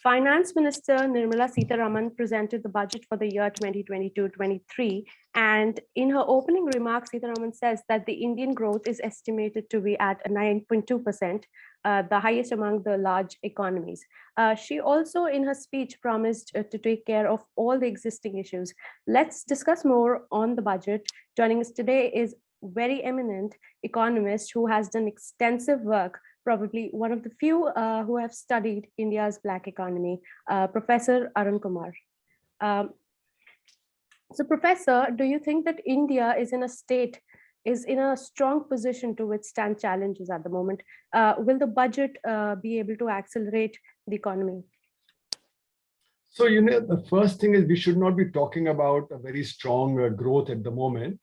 Finance Minister Nirmala Sitharaman presented the budget for the year 2022-23, and in her opening remarks, Sitharaman says that the Indian growth is estimated to be at 9.2%, the highest among the large economies. She also, in her speech, promised to take care of all the existing issues. Let's discuss more on the budget. Joining us today is very eminent economist who has done extensive work, probably one of the few who have studied India's black economy, Professor Arun Kumar. So Professor, do you think that India is in a strong position to withstand challenges at the moment? Will the budget be able to accelerate the economy? So, the first thing is we should not be talking about a very strong growth at the moment,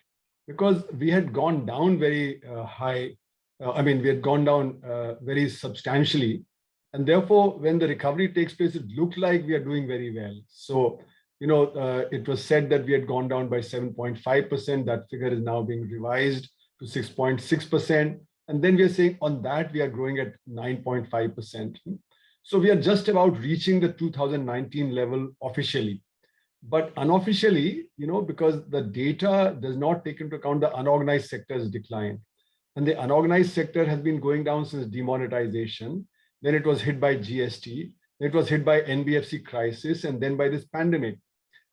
because we had gone down very high. We had gone down very substantially. And therefore, when the recovery takes place, it looked like we are doing very well. So, it was said that we had gone down by 7.5%. That figure is now being revised to 6.6%. And then we are saying on that, we are growing at 9.5%. So we are just about reaching the 2019 level officially. But unofficially, because the data does not take into account the unorganized sector's decline. And the unorganized sector has been going down since demonetization. Then it was hit by GST. Then it was hit by NBFC crisis, and then by this pandemic.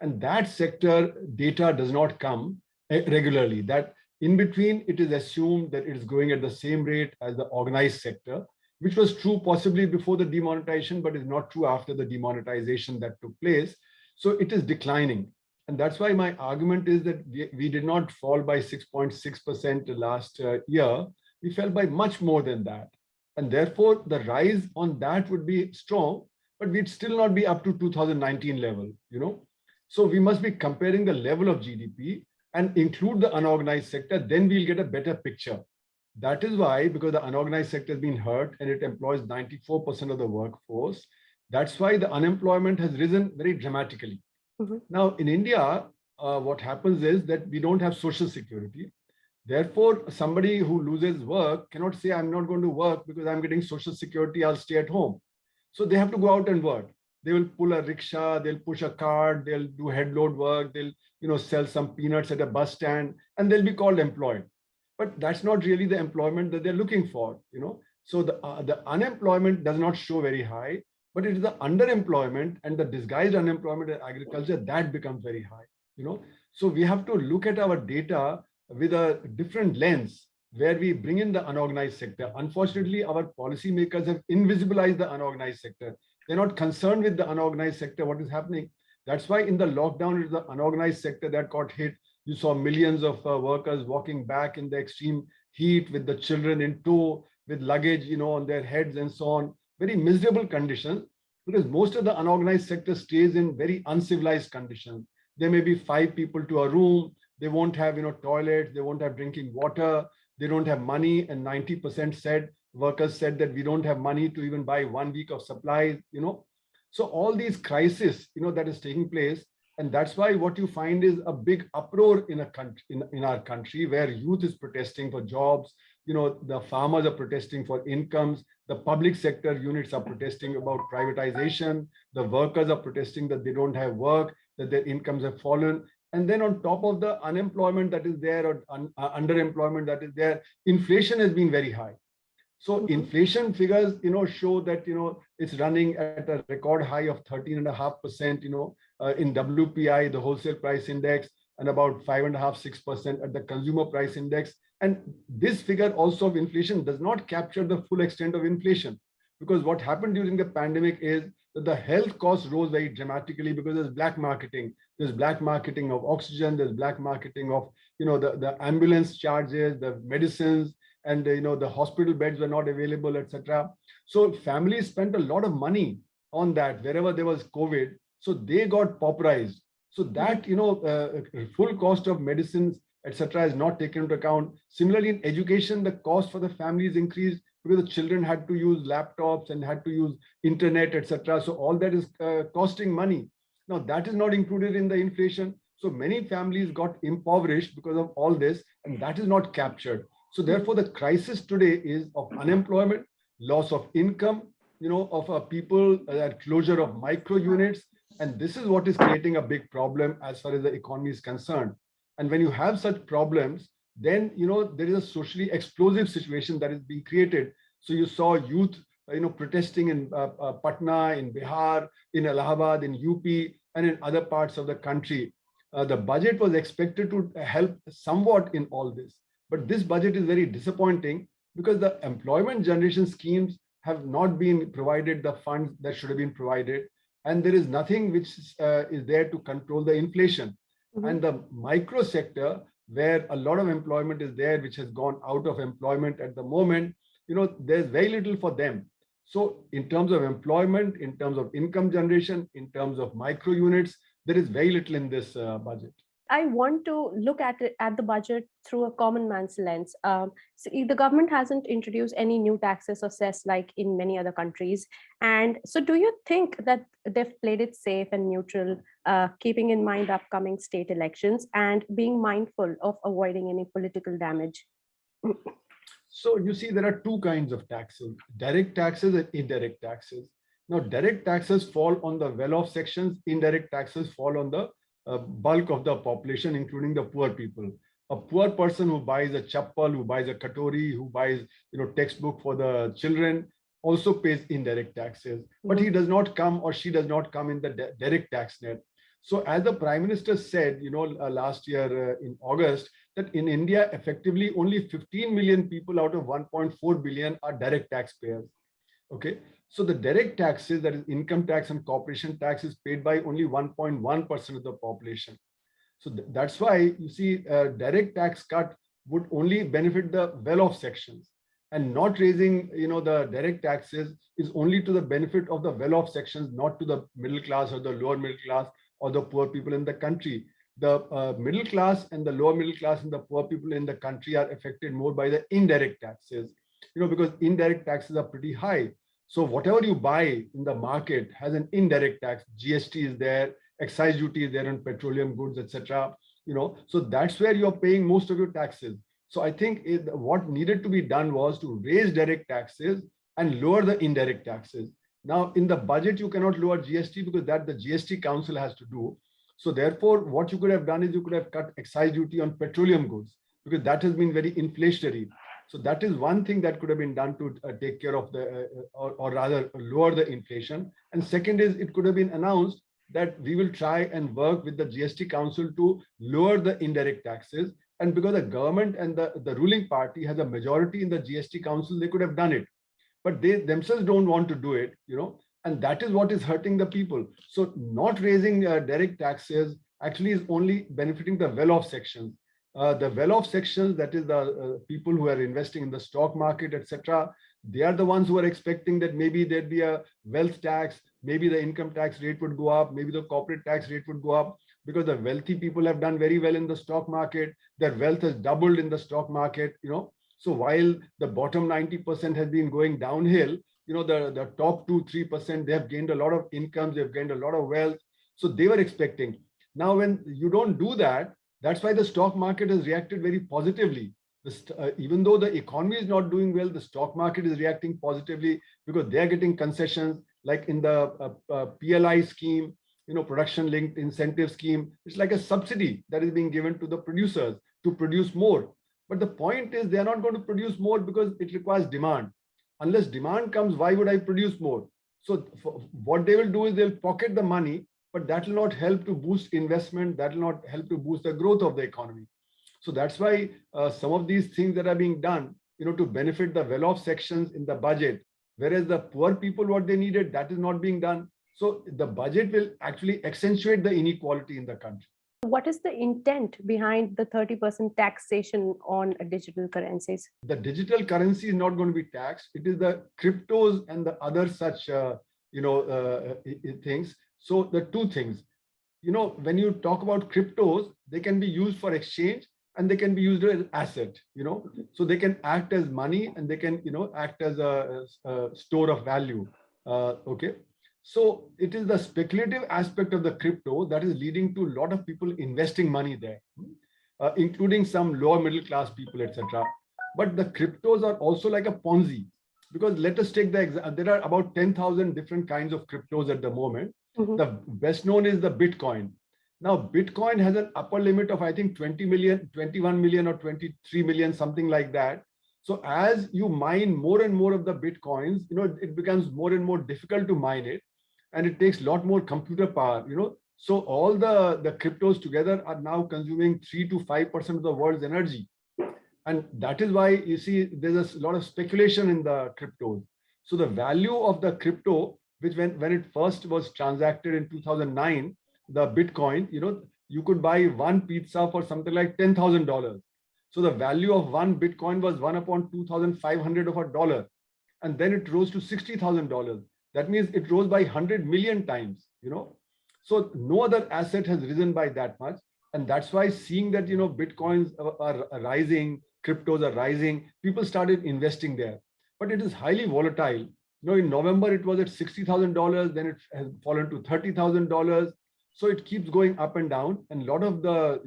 And that sector data does not come regularly. That in between, it is assumed that it is growing at the same rate as the organized sector, which was true possibly before the demonetization, but is not true after the demonetization that took place. So it is declining. And that's why my argument is that we did not fall by 6.6% last year. We fell by much more than that. And therefore, the rise on that would be strong, but we'd still not be up to 2019 level, So we must be comparing the level of GDP and include the unorganized sector, then we'll get a better picture. That is why, because the unorganized sector has been hurt and it employs 94% of the workforce, that's why the unemployment has risen very dramatically. Mm-hmm. Now, in India, what happens is that we don't have social security. Therefore, somebody who loses work cannot say, I'm not going to work because I'm getting social security, I'll stay at home. So they have to go out and work. They will pull a rickshaw, they'll push a cart, they'll do head load work, they'll sell some peanuts at a bus stand, and they'll be called employed. But that's not really the employment that they're looking for, So the unemployment does not show very high, but it is the underemployment and the disguised unemployment in agriculture that becomes very high, So we have to look at our data with a different lens where we bring in the unorganized sector. Unfortunately, our policymakers have invisibilized the unorganized sector. They're not concerned with the unorganized sector, what is happening. That's why in the lockdown, it is the unorganized sector that got hit. You saw millions of workers walking back in the extreme heat with the children in tow, with luggage, on their heads and so on. Very miserable conditions, because most of the unorganized sector stays in very uncivilized conditions. There may be 5 people to a room. They won't have, toilets. They won't have drinking water. They don't have money. And 90% workers said that we don't have money to even buy 1 week of supplies, So all these crises, that is taking place. And that's why what you find is a big uproar in our country, where youth is protesting for jobs. The farmers are protesting for incomes. The public sector units are protesting about privatization. The workers are protesting that they don't have work, that their incomes have fallen. And then on top of the unemployment that is there, or underemployment that is there, inflation has been very high. So inflation figures, show that, it's running at a record high of 13.5%, in WPI, the wholesale price index, and about 5.5–6% at the consumer price index. And this figure also of inflation does not capture the full extent of inflation, because what happened during the pandemic is that the health costs rose very dramatically because there's black marketing. There's black marketing of oxygen, there's black marketing of, the ambulance charges, the medicines, and the hospital beds were not available, etc. So families spent a lot of money on that wherever there was COVID. So they got pauperized. So that, full cost of medicines, etc., is not taken into account. Similarly, in education, the cost for the families increased because the children had to use laptops and had to use internet, etc. So all that is costing money. Now, that is not included in the inflation. So many families got impoverished because of all this, and that is not captured. So therefore, the crisis today is of unemployment, loss of income, of people, closure of micro units. And this is what is creating a big problem as far as the economy is concerned. And when you have such problems, then, there is a socially explosive situation that is being created. So you saw youth, protesting in Patna, in Bihar, in Allahabad, in UP, and in other parts of the country. The budget was expected to help somewhat in all this. But this budget is very disappointing because the employment generation schemes have not been provided the funds that should have been provided. And there is nothing which is there to control the inflation. And the micro sector, where a lot of employment is there, which has gone out of employment at the moment, there's very little for them. So in terms of employment, in terms of income generation, in terms of micro units, there is very little in this budget. I want to look at the budget through a common man's lens. So the government hasn't introduced any new taxes or cess like in many other countries. And so do you think that they've played it safe and neutral, keeping in mind upcoming state elections and being mindful of avoiding any political damage? So you see, there are two kinds of taxes, direct taxes and indirect taxes. Now, direct taxes fall on the well-off sections, indirect taxes fall on the bulk of the population, including the poor people. A poor person who buys a chappal, who buys a katori, who buys textbook for the children also pays indirect taxes, but he does not come or she does not come in the direct tax net. So as the Prime Minister said, last year in August, that in India, effectively only 15 million people out of 1.4 billion are direct taxpayers. Okay, so the direct taxes, that is income tax and corporation tax, is paid by only 1.1% of the population. So that's why you see direct tax cut would only benefit the well-off sections, and not raising the direct taxes is only to the benefit of the well-off sections, not to the middle class or the lower middle class or the poor people in the country. The middle class and the lower middle class and the poor people in the country are affected more by the indirect taxes, because indirect taxes are pretty high. So whatever you buy in the market has an indirect tax. GST is there, excise duty is there on petroleum goods, etc. So that's where you're paying most of your taxes. So I think what needed to be done was to raise direct taxes and lower the indirect taxes. Now, in the budget, you cannot lower GST because that the GST Council has to do. So therefore, what you could have done is you could have cut excise duty on petroleum goods because that has been very inflationary. So that is one thing that could have been done to take care of or rather lower the inflation. And second is it could have been announced that we will try and work with the GST Council to lower the indirect taxes. And because the government and the ruling party has a majority in the GST Council, they could have done it. But they themselves don't want to do it, and that is what is hurting the people. So not raising direct taxes actually is only benefiting the well-off sections. The well-off sections, that is the people who are investing in the stock market, etc. They are the ones who are expecting that maybe there'd be a wealth tax, maybe the income tax rate would go up, maybe the corporate tax rate would go up, because the wealthy people have done very well in the stock market. Their wealth has doubled in the stock market, So while the bottom 90% has been going downhill, the top 2-3%, they have gained a lot of incomes, they've gained a lot of wealth. So they were expecting. Now, when you don't do that, that's why the stock market has reacted very positively. Even though the economy is not doing well, the stock market is reacting positively because they're getting concessions like in the PLI scheme, production linked incentive scheme. It's like a subsidy that is being given to the producers to produce more. But the point is, they are not going to produce more because it requires demand. Unless demand comes, why would I produce more? So what they will do is they'll pocket the money, but that will not help to boost investment. That will not help to boost the growth of the economy. So that's why some of these things that are being done, to benefit the well-off sections in the budget, whereas the poor people, what they needed, that is not being done. So the budget will actually accentuate the inequality in the country. What is the intent behind the 30% taxation on digital currencies? The digital currency is not going to be taxed. It is the cryptos and the other such, things. So the two things, when you talk about cryptos, they can be used for exchange and they can be used as asset, so they can act as money and they can, act as a store of value. Okay. So it is the speculative aspect of the crypto that is leading to a lot of people investing money there, including some lower middle class people, etc. But the cryptos are also like a Ponzi. Because let us take the example, there are about 10,000 different kinds of cryptos at the moment. Mhm. The best known is the Bitcoin. Now, Bitcoin has an upper limit of, I think, 20 million, 21 million or 23 million, something like that. So as you mine more and more of the Bitcoins, it becomes more and more difficult to mine it. And it takes a lot more computer power. So all the cryptos together are now consuming 3 to 5% of the world's energy. And that is why you see there's a lot of speculation in the cryptos. So the value of the crypto, which when it first was transacted in 2009, the Bitcoin, you could buy one pizza for something like $10,000. So the value of one Bitcoin was 1 upon 2,500 of a dollar. And then it rose to $60,000. That means it rose by 100 million times. So no other asset has risen by that much. And that's why seeing that, Bitcoins are rising, cryptos are rising, people started investing there. But it is highly volatile. In November, it was at $60,000, then it has fallen to $30,000. So it keeps going up and down. And a lot of the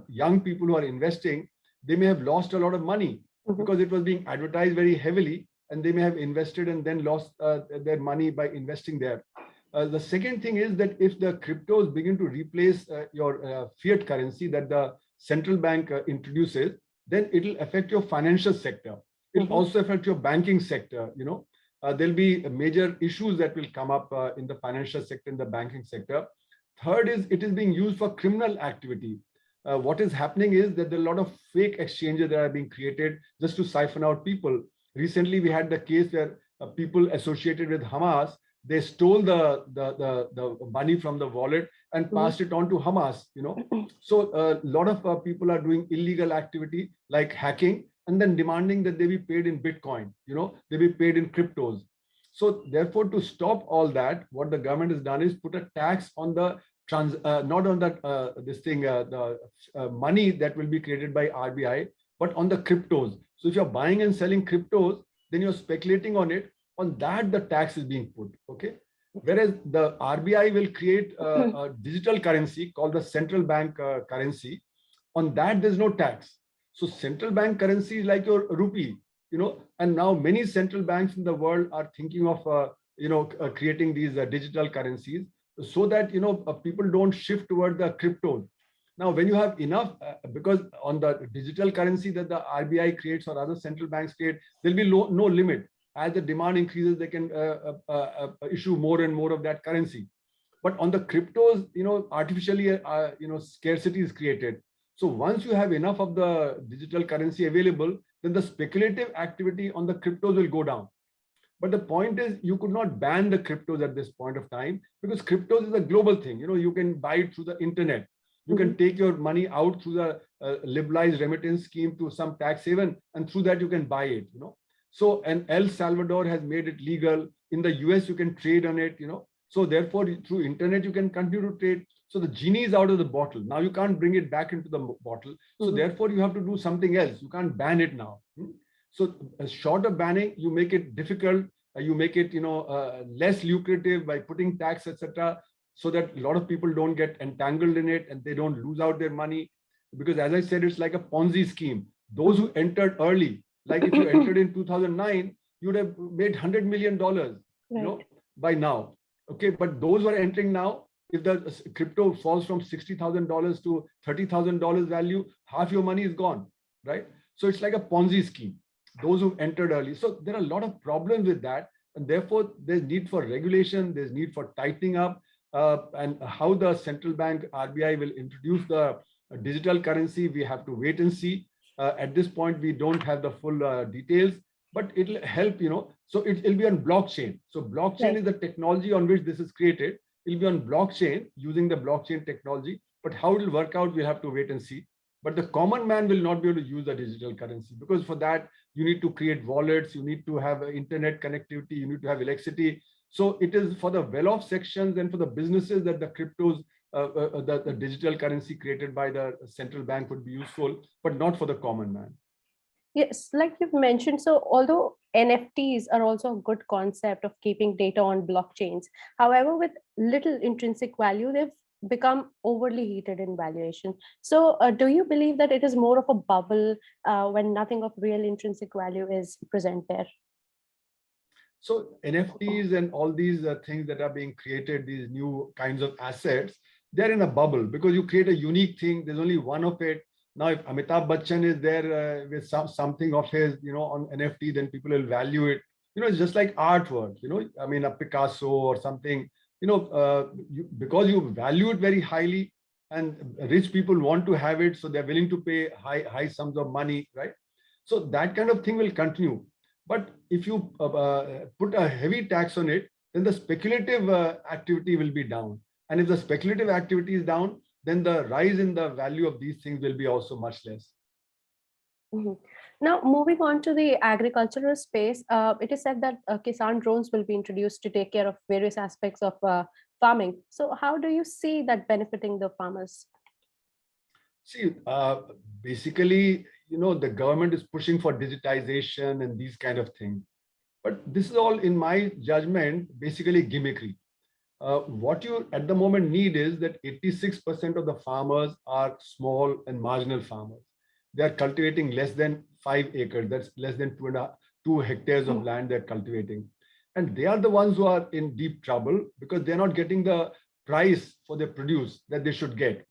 young people who are investing, they may have lost a lot of money because it was being advertised very heavily, and they may have invested and then lost their money by investing there. The second thing is that if the cryptos begin to replace your fiat currency that the central bank introduces, then it will affect your financial sector. It will also affect your banking sector. There'll be major issues that will come up in the financial sector, in the banking sector. Third is it is being used for criminal activity. What is happening is that there are a lot of fake exchanges that are being created just to siphon out people. Recently, we had the case where people associated with Hamas, they stole the money from the wallet and passed it on to Hamas. So a lot of people are doing illegal activity like hacking and then demanding that they be paid in Bitcoin. They be paid in cryptos. So therefore, to stop all that, what the government has done is put a tax on the not on that the money that will be created by RBI, but on the cryptos. So if you're buying and selling cryptos, then you're speculating on it. On that, the tax is being put. Okay. Whereas the RBI will create a digital currency called the central bank currency. On that, there's no tax. So central bank currency is like your rupee. And now many central banks in the world are thinking of creating these digital currencies so that people don't shift toward the cryptos. Now, when you have enough, because on the digital currency that the RBI creates or other central banks create, there'll be no limit. As the demand increases, they can issue more and more of that currency. But on the cryptos, artificially, scarcity is created. So once you have enough of the digital currency available, then the speculative activity on the cryptos will go down. But the point is, you could not ban the cryptos at this point of time because cryptos is a global thing. You can buy it through the internet. You can take your money out through the liberalized remittance scheme to some tax haven, and through that you can buy it. So, and El Salvador has made it legal. In the US, you can trade on it. So therefore, through internet, you can continue to trade. So the genie is out of the bottle. Now you can't bring it back into the bottle. So therefore, you have to do something else. You can't ban it now. So short of banning, you make it difficult. You make it, less lucrative by putting tax, etc., so that a lot of people don't get entangled in it and they don't lose out their money. Because as I said, it's like a Ponzi scheme. Those who entered early, like if you entered in 2009, you would have made $100 million, by now. Okay, but those who are entering now, if the crypto falls from $60,000 to $30,000 value, half your money is gone, right? So it's like a Ponzi scheme. Those who entered early. So there are a lot of problems with that. And therefore, there's need for regulation, there's need for tightening up, and how the central bank RBI will introduce the digital currency, we have to wait and see. At this point, we don't have the full details, but it'll help, so it'll be on blockchain. So blockchain is the technology on which this is created. It'll be on blockchain using the blockchain technology, but how it'll work out, we'll have to wait and see. But the common man will not be able to use the digital currency because for that, you need to create wallets, you need to have internet connectivity, you need to have electricity. So it is for the well-off sections and for the businesses that the cryptos, the digital currency created by the central bank would be useful, but not for the common man. Yes, like you've mentioned, so although NFTs are also a good concept of keeping data on blockchains, however, with little intrinsic value, they've become overly heated in valuation. So do you believe that it is more of a bubble when nothing of real intrinsic value is present there? So NFTs and all these things that are being created, these new kinds of assets, they're in a bubble because you create a unique thing. There's only one of it. Now, if Amitabh Bachchan is there with something of his, on NFT, then people will value it. It's just like artwork. I mean, a Picasso or something. Because you value it very highly, and rich people want to have it, so they're willing to pay high sums of money, right? So that kind of thing will continue. But if you put a heavy tax on it, then the speculative activity will be down. And if the speculative activity is down, then the rise in the value of these things will be also much less. Mhm. Now, moving on to the agricultural space, it is said that Kisan drones will be introduced to take care of various aspects of farming. So how do you see that benefiting the farmers? See, basically, the government is pushing for digitization and these kind of things. But this is all, in my judgment, basically gimmickry. What you at the moment need is that 86% of the farmers are small and marginal farmers. They are cultivating less than 5 acres. That's less than 2 hectares of land they're cultivating. And they are the ones who are in deep trouble because they're not getting the price for their produce that they should get.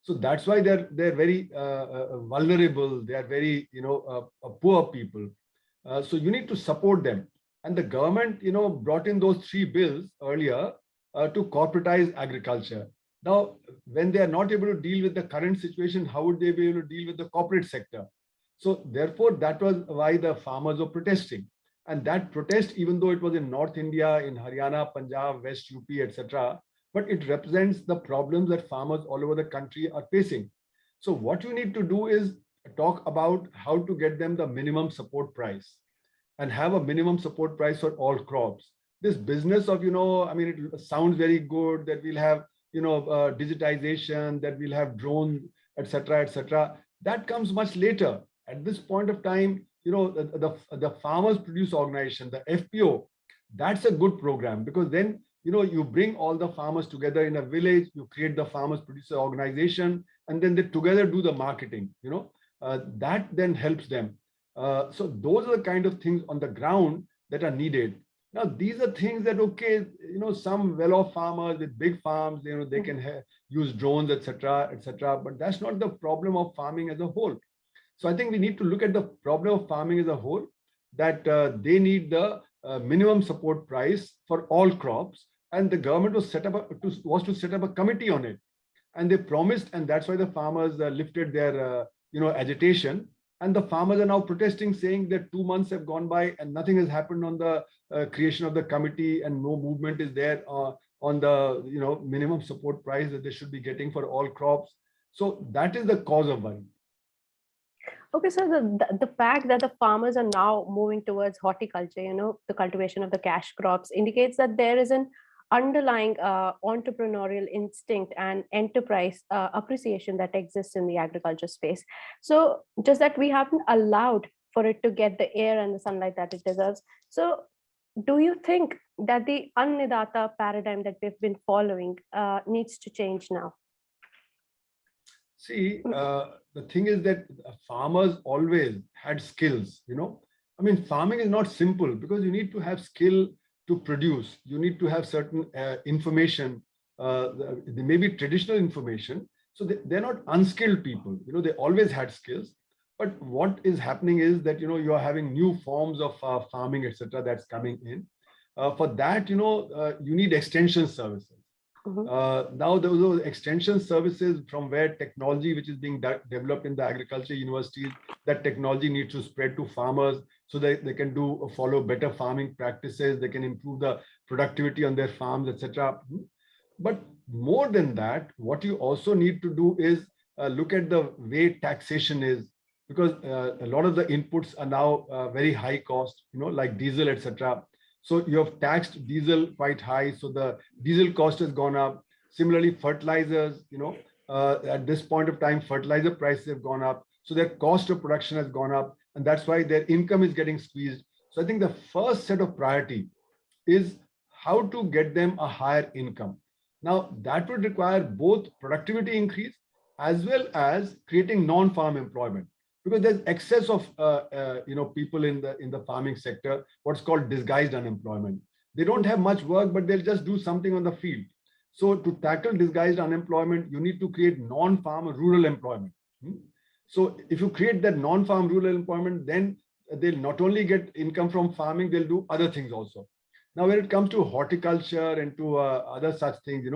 So that's why they're very vulnerable. They are very poor people. So you need to support them. And the government brought in those 3 bills earlier to corporatize agriculture. Now, when they are not able to deal with the current situation, how would they be able to deal with the corporate sector? So therefore, that was why the farmers were protesting. And that protest, even though it was in North India, in Haryana, Punjab, West UP, etc., but it represents the problems that farmers all over the country are facing. So what you need to do is talk about how to get them the minimum support price and have a minimum support price for all crops. This business of, I mean, it sounds very good that we'll have, digitization, that we'll have drones, etc. That comes much later. At this point of time, the Farmers Produce Organization, the FPO, that's a good program because then you bring all the farmers together in a village, you create the Farmers Producer Organization, and then they together do the marketing. That then helps them. So those are the kind of things on the ground that are needed. Now, these are things that, okay, some well-off farmers with big farms, they can use drones, etc. But that's not the problem of farming as a whole. So I think we need to look at the problem of farming as a whole, that they need the minimum support price for all crops. And the government was to set up a committee on it. And they promised, and that's why the farmers lifted their, agitation. And the farmers are now protesting, saying that 2 months have gone by and nothing has happened on the creation of the committee, and no movement is there on the minimum support price that they should be getting for all crops. So that is the cause of worry. Okay, so the fact that the farmers are now moving towards horticulture, the cultivation of the cash crops, indicates that there is an underlying entrepreneurial instinct and enterprise appreciation that exists in the agriculture space. So just that we haven't allowed for it to get the air and the sunlight that it deserves. So do you think that the Annadata paradigm that we've been following needs to change now? See, the thing is that farmers always had skills, I mean, farming is not simple because you need to have skill to produce. You need to have certain information, maybe traditional information. So they're not unskilled people, they always had skills. But what is happening is that, you are having new forms of farming, etc. that's coming in. For that, you need extension services. Now those extension services from where technology which is being developed in the agriculture universities, that technology needs to spread to farmers so that they can follow better farming practices, they can improve the productivity on their farms, etc. But more than that, what you also need to do is look at the way taxation is, because a lot of the inputs are now very high cost, like diesel, etc. So you have taxed diesel quite high. So the diesel cost has gone up. Similarly, fertilizers, at this point of time, fertilizer prices have gone up. So their cost of production has gone up. And that's why their income is getting squeezed. So I think the first set of priority is how to get them a higher income. Now, that would require both productivity increase as well as creating non-farm employment. because there's excess of people in the farming sector, what's called disguised unemployment. They don't have much work, but they'll just do something on the field. So to tackle disguised unemployment, you need to create non-farm rural employment. So if you create that non-farm rural employment, then they'll not only get income from farming, they'll do other things also. Now, when it comes to horticulture and to other such things,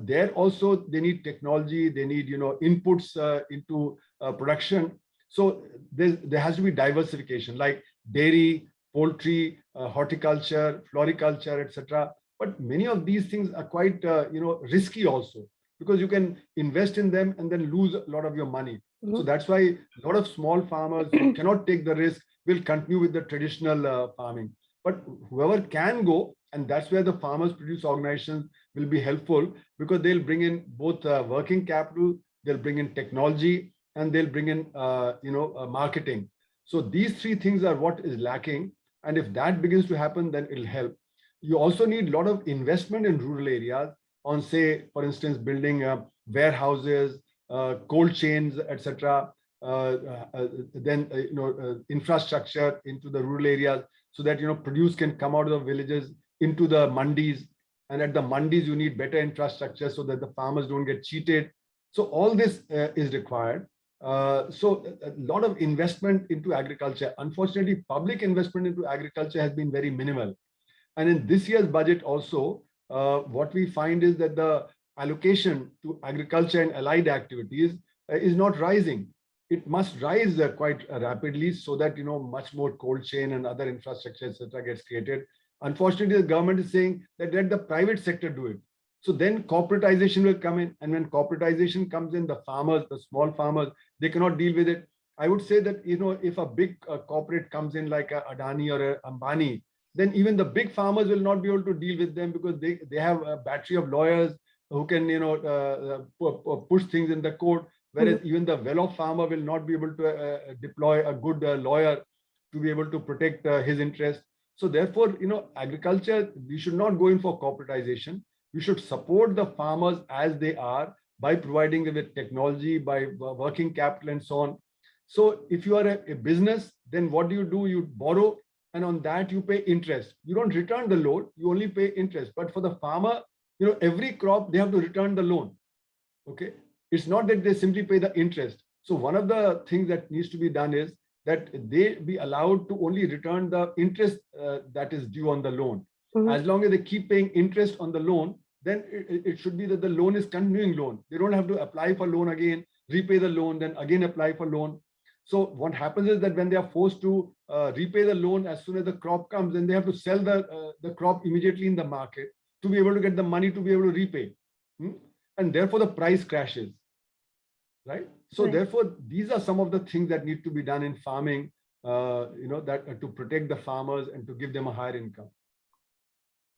there also they need technology, they need inputs into production. So there has to be diversification, like dairy, poultry, horticulture, floriculture, etc. But many of these things are quite risky also, because you can invest in them and then lose a lot of your money. So that's why a lot of small farmers who cannot take the risk will continue with the traditional farming. But whoever can go, and that's where the farmers produce organizations will be helpful, because they'll bring in both working capital, they'll bring in technology, and they'll bring in marketing. So these three things are what is lacking. And if that begins to happen, then it'll help. You also need a lot of investment in rural areas on, say, for instance, building warehouses, cold chains, etc. Then infrastructure into the rural areas, so that produce can come out of the villages into the mandis, and at the mandis you need better infrastructure so that the farmers don't get cheated. So all this is required. So a lot of investment into agriculture. Unfortunately, public investment into agriculture has been very minimal. And in this year's budget also, what we find is that the allocation to agriculture and allied activities is not rising. It must rise quite rapidly, so that much more cold chain and other infrastructure, etc., gets created. Unfortunately, the government is saying that let the private sector do it. So then corporatization will come in, and when corporatization comes in, the farmers, the small farmers, they cannot deal with it. I would say that if a big corporate comes in like a Adani or a Ambani, then even the big farmers will not be able to deal with them, because they have a battery of lawyers who can push things in the court, whereas even the well-off farmer will not be able to deploy a good lawyer to be able to protect his interest. So therefore, agriculture, we should not go in for corporatization. We should support the farmers as they are by providing them with technology, by working capital and so on. So if you are a business, then what do? You borrow, and on that you pay interest. You don't return the loan, you only pay interest. But for the farmer, every crop, they have to return the loan. Okay. It's not that they simply pay the interest. So one of the things that needs to be done is that they be allowed to only return the interest that is due on the loan. As long as they keep paying interest on the loan, then it should be that the loan is continuing loan. They don't have to apply for loan again, repay the loan, then again apply for loan. So what happens is that when they are forced to repay the loan as soon as the crop comes, then they have to sell the crop immediately in the market to be able to get the money to be able to repay. And therefore the price crashes. Right. So therefore, these are some of the things that need to be done in farming, that to protect the farmers and to give them a higher income.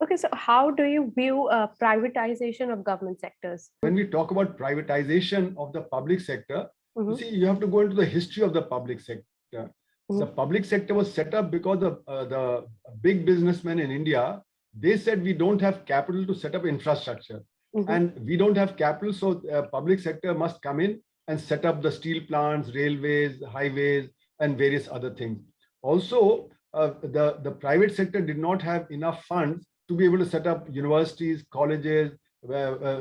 Okay, so how do you view privatization of government sectors? When we talk about privatization of the public sector, you see, you have to go into the history of the public sector. The public sector was set up because the big businessmen in India, they said we don't have capital to set up infrastructure. And we don't have capital, so public sector must come in and set up the steel plants, railways, highways, and various other things. Also, the private sector did not have enough funds to be able to set up universities, colleges,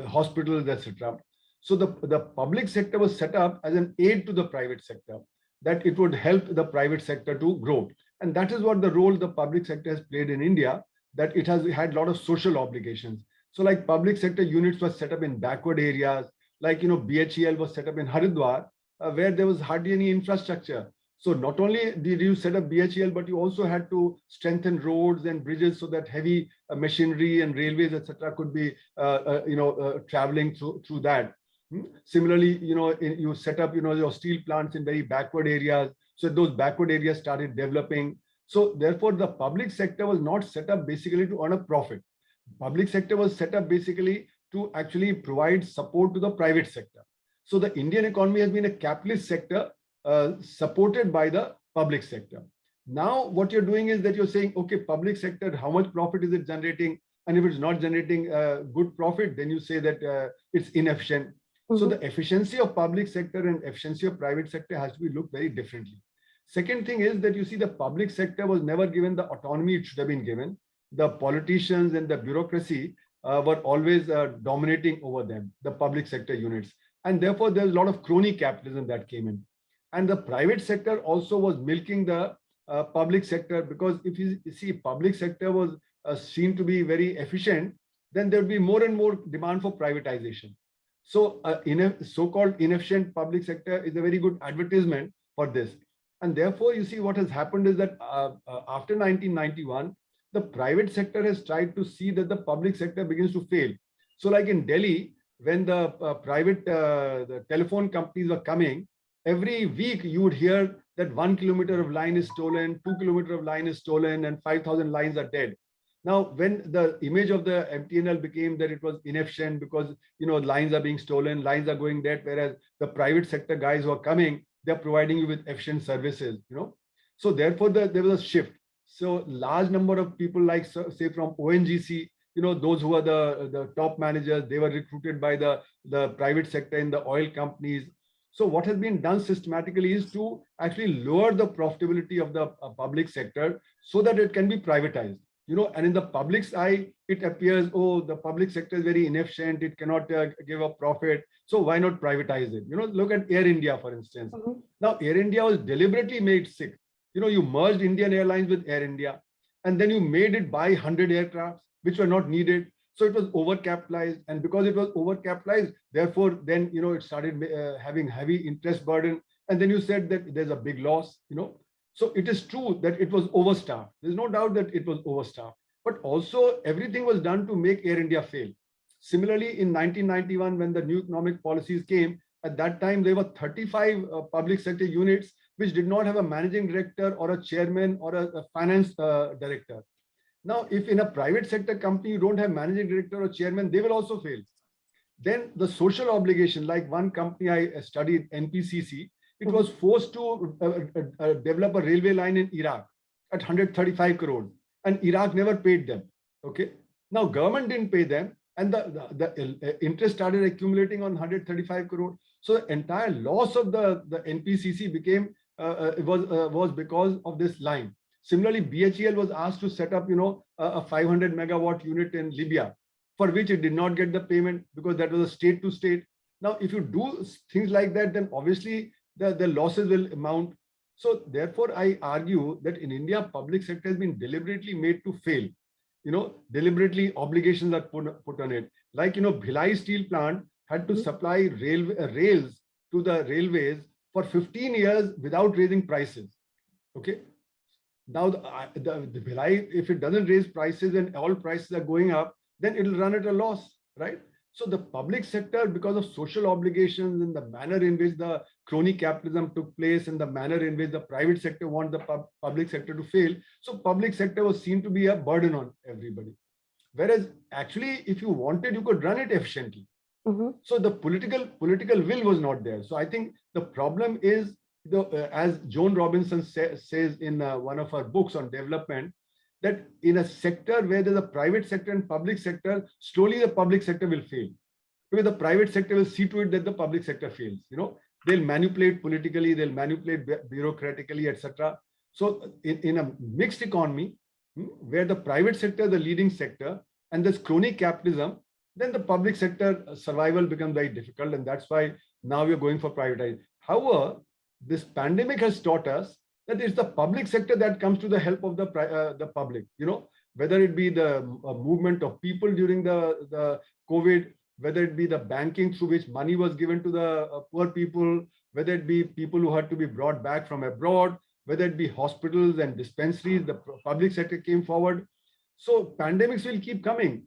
hospitals, etc. So the public sector was set up as an aid to the private sector, that it would help the private sector to grow. And that is what the role the public sector has played in India, that it has had a lot of social obligations. So like public sector units were set up in backward areas, like, BHEL was set up in Haridwar, where there was hardly any infrastructure. So not only did you set up BHEL, but you also had to strengthen roads and bridges so that heavy machinery and railways, etc., could be, traveling through that. Similarly, you set up, your steel plants in very backward areas. So those backward areas started developing. So therefore, the public sector was not set up basically to earn a profit. Public sector was set up basically to actually provide support to the private sector. So the Indian economy has been a capitalist sector supported by the public sector. Now, what you're doing is that you're saying, okay, public sector, how much profit is it generating? And if it's not generating good profit, then you say that it's inefficient. So the efficiency of public sector and efficiency of private sector has to be looked very differently. Second thing is that you see the public sector was never given the autonomy it should have been given. The politicians and the bureaucracy were always dominating over them, the public sector units. And therefore, there's a lot of crony capitalism that came in. And the private sector also was milking the public sector, because if you see public sector was seen to be very efficient, then there would be more and more demand for privatization. So in a so-called inefficient public sector is a very good advertisement for this. And therefore, you see what has happened is that after 1991, the private sector has tried to see that the public sector begins to fail. So like in Delhi, when the private the telephone companies were coming, every week you would hear that 1 kilometer of line is stolen, 2 kilometer of line is stolen, and 5,000 lines are dead. Now, when the image of the MTNL became that it was inefficient because, you know, lines are being stolen, lines are going dead, whereas the private sector guys who are coming, they're providing you with efficient services, you know. So therefore, there was a shift. So large number of people like, say, from ONGC, you know, those who are the top managers, they were recruited by the private sector in the oil companies. So what has been done systematically is to actually lower the profitability of the public sector so that it can be privatized. You know, and in the public's eye, it appears, oh, the public sector is very inefficient, it cannot give a profit, so why not privatize it? You know, look at Air India, for instance. Now, Air India was deliberately made sick. You know, you merged Indian Airlines with Air India, and then you made it buy 100 aircrafts, which were not needed. So it was overcapitalized, and because it was overcapitalized, therefore, then, you know, it started having heavy interest burden, and then you said that there's a big loss, you know. So it is true that it was overstaffed. There's no doubt that it was overstaffed, but also everything was done to make Air India fail. Similarly, in 1991, when the new economic policies came, at that time, there were 35 public sector units which did not have a managing director or a chairman or a finance director. Now, if in a private sector company, you don't have managing director or chairman, they will also fail. Then the social obligation, like one company I studied, NPCC, it was forced to develop a railway line in Iraq at 135 crores, and Iraq never paid them. Okay. Now government didn't pay them, and the interest started accumulating on 135 crores. So the entire loss of the NPCC became was because of this line. Similarly, BHEL was asked to set up, you know, a 500 megawatt unit in Libya, for which it did not get the payment because that was a state to state. Now, if you do things like that, then obviously the losses will amount. So therefore, I argue that in India, public sector has been deliberately made to fail. You know, deliberately obligations are put on it. Like, you know, Bhilai steel plant had to supply rails to the railways for 15 years without raising prices. Okay. Now, the Bhilai, if it doesn't raise prices and all prices are going up, then it'll run at a loss, right? So the public sector, because of social obligations and the manner in which the crony capitalism took place and the manner in which the private sector want the public sector to fail, so public sector was seen to be a burden on everybody. Whereas actually, if you wanted, you could run it efficiently. So the political will was not there. So I think the problem is, as Joan Robinson says in one of her books on development, that in a sector where there's a private sector and public sector, slowly the public sector will fail. Because the private sector will see to it that the public sector fails. You know, they'll manipulate politically, they'll manipulate bureaucratically, etc. So in a mixed economy, where the private sector is the leading sector and there's crony capitalism, then the public sector survival becomes very difficult. And that's why now we're going for privatization. However, this pandemic has taught us that it's the public sector that comes to the help of the public, you know, whether it be the movement of people during the COVID, whether it be the banking through which money was given to the poor people, whether it be people who had to be brought back from abroad, whether it be hospitals and dispensaries, the public sector came forward. So pandemics will keep coming.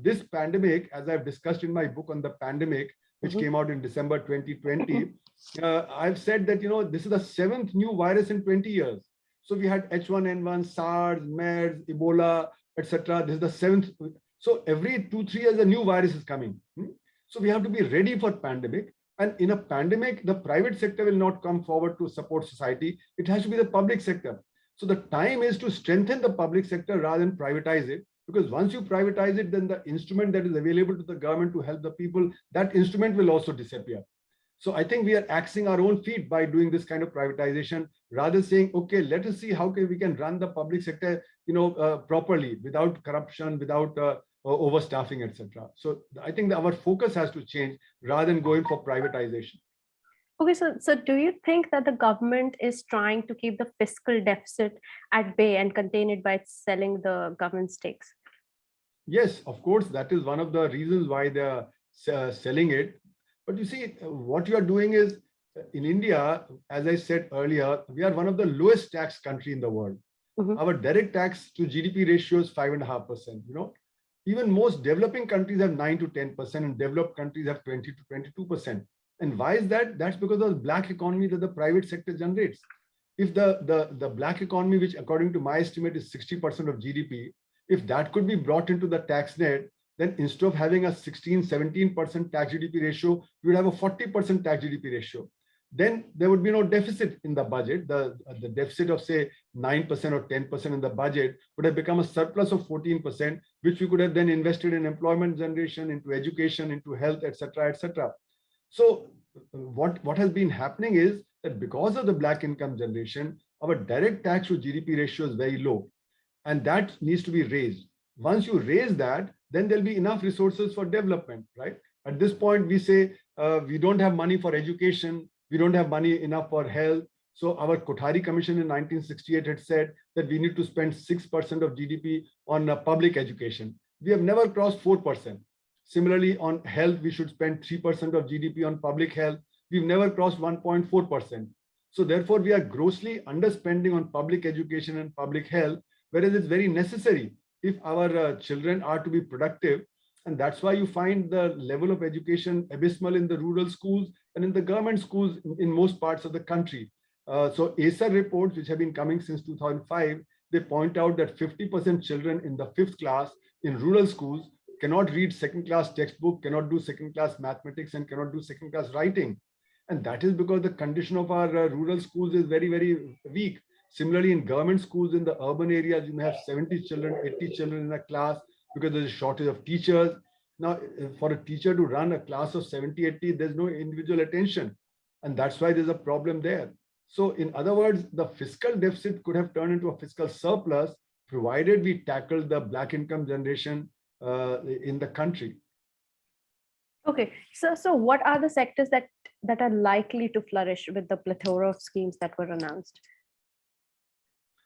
This pandemic, as I've discussed in my book on the pandemic, which came out in December 2020, I've said that, you know, this is the 7th new virus in 20 years. So we had H1N1, SARS, MERS, Ebola, etc. This is the 7th. So every 2-3 years, a new virus is coming. So we have to be ready for pandemic. And in a pandemic, the private sector will not come forward to support society. It has to be the public sector. So the time is to strengthen the public sector rather than privatize it, Because once you privatize it, then the instrument that is available to the government to help the people, that instrument will also disappear. So I think we are axing our own feet by doing this kind of privatization, rather saying, okay, let us see how we can run the public sector, properly, without corruption, without overstaffing, etc. So I think that our focus has to change rather than going for privatization. Okay, so do you think that the government is trying to keep the fiscal deficit at bay and contain it by selling the government stakes? Yes, of course, that is one of the reasons why they're selling it. But you see, what you are doing is, in India, as I said earlier, we are one of the lowest tax country in the world. Our direct tax to GDP ratio is 5.5%. Even most developing countries have 9 to 10%, and developed countries have 20 to 22%. And why is that? That's because of the black economy that the private sector generates. If the black economy, which according to my estimate is 60% of GDP, if that could be brought into the tax net, then instead of having a 16-17% tax GDP ratio, we would have a 40% tax GDP ratio. Then there would be no deficit in the budget. The deficit of, say, 9% or 10% in the budget would have become a surplus of 14%, which we could have then invested in employment generation, into education, into health, etc., etc. So what has been happening is that because of the black income generation, our direct tax to GDP ratio is very low, and that needs to be raised. Once you raise that, then there'll be enough resources for development, right? At this point, we say we don't have money for education, we don't have money enough for health. So our Kothari Commission in 1968 had said that we need to spend 6% of GDP on public education. We have never crossed 4%. Similarly, on health, we should spend 3% of GDP on public health. We've never crossed 1.4%. So therefore, we are grossly underspending on public education and public health, whereas it's very necessary if our children are to be productive. And that's why you find the level of education abysmal in the rural schools and in the government schools in most parts of the country. So ASER reports, which have been coming since 2005, they point out that 50% children in the 5th class in rural schools cannot read second-class textbook, cannot do second-class mathematics, and cannot do second-class writing. And that is because the condition of our rural schools is very, very weak. Similarly, in government schools in the urban areas, you may have 70 children, 80 children in a class because there's a shortage of teachers. Now, for a teacher to run a class of 70, 80, there's no individual attention. And that's why there's a problem there. So in other words, the fiscal deficit could have turned into a fiscal surplus, provided we tackle the black income generation in the country. Okay, so what are the sectors that are likely to flourish with the plethora of schemes that were announced?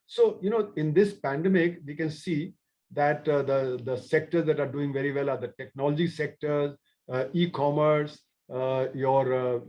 So, in this pandemic, we can see that the sectors that are doing very well are the technology sectors, e-commerce, your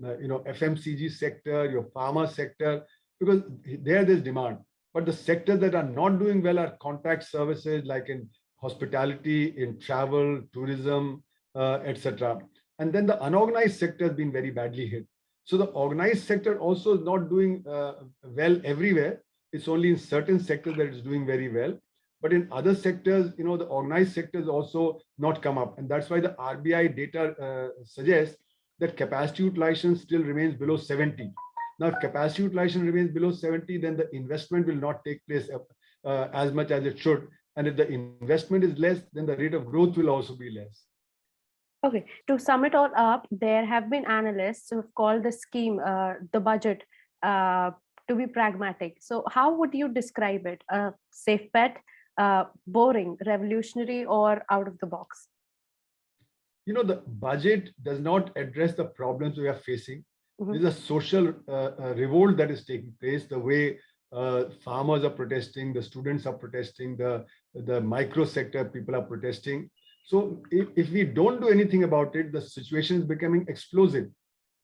FMCG sector, your pharma sector, because there's demand. But the sectors that are not doing well are contact services, like in hospitality, in travel, tourism, etc. And then the unorganized sector has been very badly hit. So the organized sector also is not doing well everywhere. It's only in certain sectors that it's doing very well. But in other sectors, the organized sectors also not come up. And that's why the RBI data suggests that capacity utilization still remains below 70. Now, if capacity utilization remains below 70, then the investment will not take place as much as it should. And if the investment is less, then the rate of growth will also be less. Okay, to sum it all up, there have been analysts who have called the scheme, the budget, to be pragmatic. So how would you describe it? A safe bet, boring, revolutionary, or out of the box? The budget does not address the problems we are facing. There's a social revolt that is taking place, the way farmers are protesting, the students are protesting, the micro sector people are protesting. So if we don't do anything about it, the situation is becoming explosive.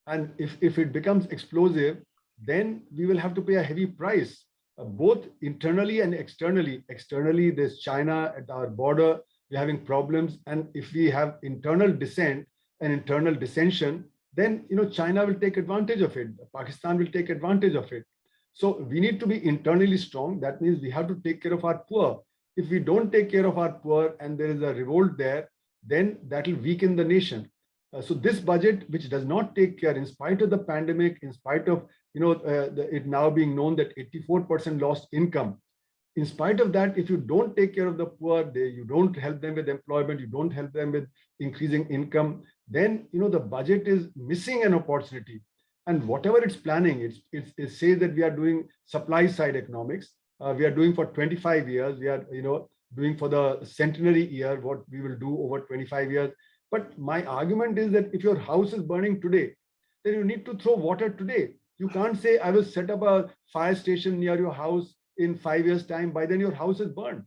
And if it becomes explosive, then we will have to pay a heavy price, both internally and externally. Externally, there's China at our border, we're having problems. And if we have internal dissent and internal dissension, then China will take advantage of it. Pakistan will take advantage of it. So we need to be internally strong. That means we have to take care of our poor. If we don't take care of our poor and there is a revolt there, then that will weaken the nation. So this budget, which does not take care, in spite of the pandemic, in spite of it now being known that 84% lost income, in spite of that, if you don't take care of the poor, you don't help them with employment, you don't help them with increasing income, then the budget is missing an opportunity. And whatever it's planning, it says that we are doing supply side economics. We are doing for 25 years. We are doing for the centenary year what we will do over 25 years. But my argument is that if your house is burning today, then you need to throw water today. You can't say, I will set up a fire station near your house in 5 years' time. By then your house is burned.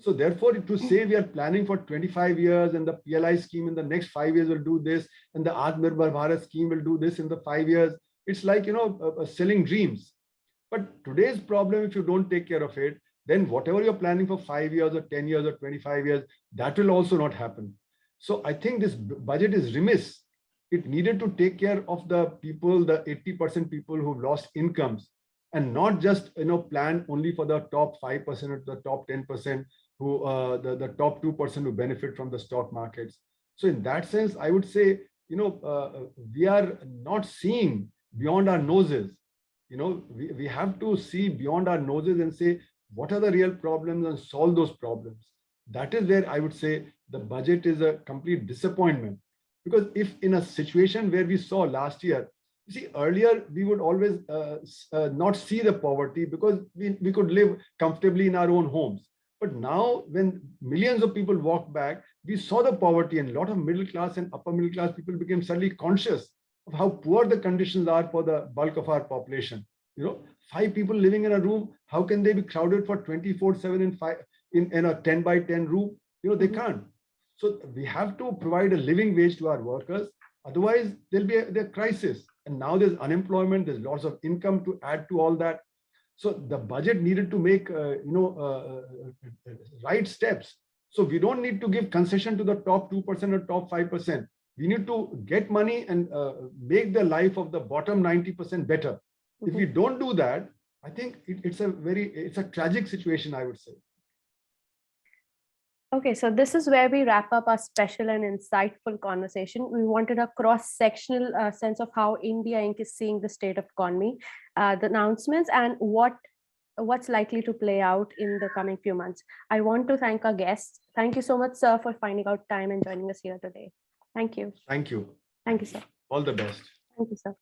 So therefore, to say we are planning for 25 years and the PLI scheme in the next 5 years will do this, and the Atmanirbhar Bharat scheme will do this in the 5 years, it's like, selling dreams. But today's problem, if you don't take care of it, then whatever you're planning for 5 years or 10 years or 25 years, that will also not happen. So I think this budget is remiss. It needed to take care of the people, the 80% people who've lost incomes, and not just plan only for the top 5% or the top 10% who the top 2% who benefit from the stock markets. So in that sense, I would say we are not seeing beyond our noses. We have to see beyond our noses and say what are the real problems and solve those problems. That is where I would say the budget is a complete disappointment. Because if in a situation where we saw last year, you see, earlier we would always not see the poverty because we could live comfortably in our own homes. But now when millions of people walked back, we saw the poverty, and a lot of middle class and upper middle class people became suddenly conscious of how poor the conditions are for the bulk of our population. 5 people living in a room, how can they be crowded for 24/7 in a 10 by 10 room? They can't. So we have to provide a living wage to our workers. Otherwise, there'll be a crisis. And now there's unemployment, there's lots of income to add to all that. So the budget needed to make, right steps. So we don't need to give concession to the top 2% or top 5%. We need to get money and make the life of the bottom 90% better. If we don't do that, I think it's a tragic situation, I would say. Okay, so this is where we wrap up our special and insightful conversation. We wanted a cross-sectional sense of how India Inc. is seeing the state of economy, the announcements, and what's likely to play out in the coming few months. I want to thank our guests. Thank you so much, sir, for finding out time and joining us here today. Thank you. Thank you. Thank you, sir. All the best. Thank you, sir.